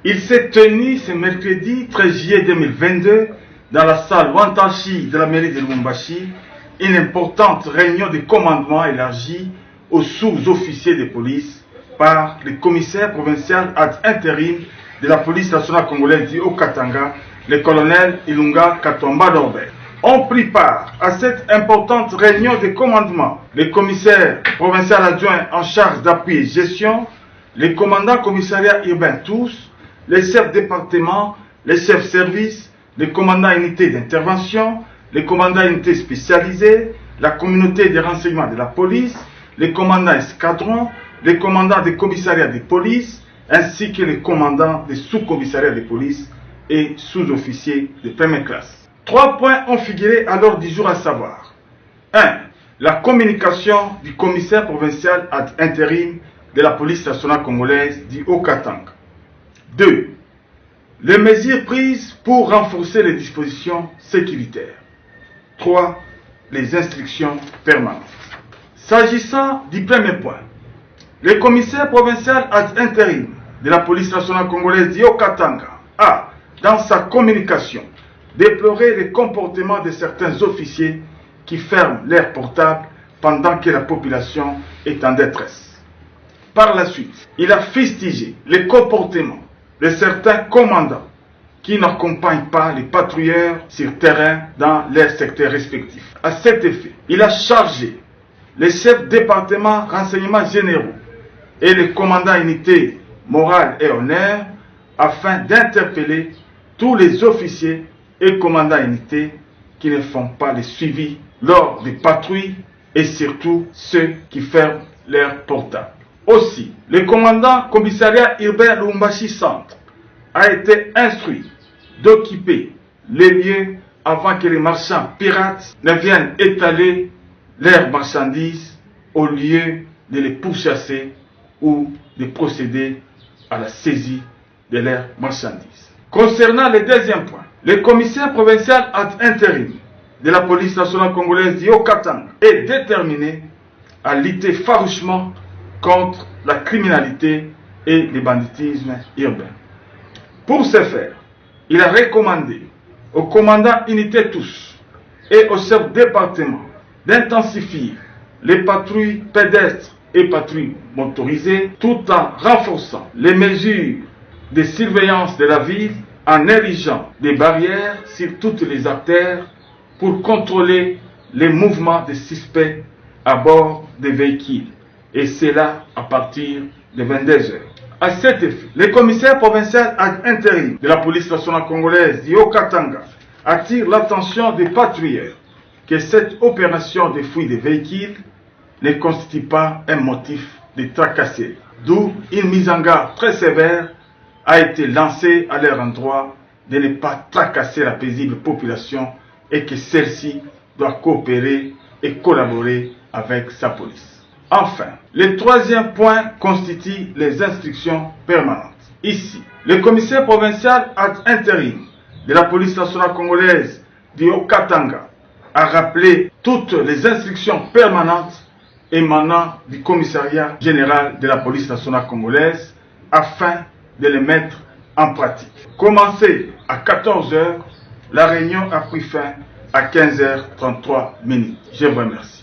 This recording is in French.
Il s'est tenu ce mercredi 13 juillet 2022 dans la salle Wantachi de la mairie de Lubumbashi une importante réunion de commandement élargie aux sous-officiers de police par le commissaire provincial ad intérim de la police nationale congolaise du Haut-Katanga, le colonel Ilunga Katomba Norbert. Ont pris part à cette importante réunion de commandement le commissaire provincial adjoint en charge d'appui et gestion, les commandants commissariats urbains tous, les chefs département, les chefs services, les commandants unités d'intervention, les commandants unités spécialisées, la communauté de renseignement de la police, les commandants escadrons, les commandants des commissariats de police, ainsi que les commandants des sous-commissariats de police et sous-officiers de première classe. 3 points ont figuré à l'ordre du jour, à savoir 1. La communication du commissaire provincial ad intérim de la police nationale congolaise du Haut-Katanga. 2. Les mesures prises pour renforcer les dispositions sécuritaires. 3. Les instructions permanentes. S'agissant du premier point, le commissaire provincial ad intérim de la police nationale congolaise du Haut-Katanga a, dans sa communication, déploré le comportement de certains officiers qui ferment leurs portables pendant que la population est en détresse. Par la suite, il a fustigé le comportement de certains commandants qui n'accompagnent pas les patrouilleurs sur terrain dans leurs secteurs respectifs. À cet effet, il a chargé les chefs département renseignements généraux et les commandants unités morale et honneur afin d'interpeller tous les officiers et commandants unités qui ne font pas le suivi lors des patrouilles et surtout ceux qui ferment leurs portables. Aussi, le commandant commissariat urbain Lubumbashi Centre a été instruit d'occuper les lieux avant que les marchands pirates ne viennent étaler leurs marchandises au lieu de les pourchasser ou de procéder à la saisie de leurs marchandises. Concernant le deuxième point, le commissaire provincial ad intérim de la police nationale congolaise du Haut-Katanga est déterminé à lutter farouchement contre la criminalité et le banditisme urbain. Pour ce faire, il a recommandé aux commandants unités tous et aux chefs département d'intensifier les patrouilles pédestres et patrouilles motorisées tout en renforçant les mesures de surveillance de la ville en érigeant des barrières sur toutes les artères pour contrôler les mouvements des suspects à bord des véhicules, et cela à partir de 22 h. À cet effet, le commissaire provincial ad intérim de la police nationale congolaise du Haut-Katanga attire l'attention des patrouilleurs que cette opération de fouille des véhicules ne constitue pas un motif de tracasserie, d'où une mise en garde très sévère a été lancée à leur endroit de ne pas tracasser la paisible population et que celle-ci doit coopérer et collaborer avec sa police. Enfin, le troisième point constitue les instructions permanentes. Ici, le commissaire provincial ad intérim de la police nationale congolaise du Haut-Katanga a rappelé toutes les instructions permanentes émanant du commissariat général de la police nationale congolaise afin de les mettre en pratique. Commencé à 14 h, la réunion a pris fin à 15 h 33 minutes. Je vous remercie.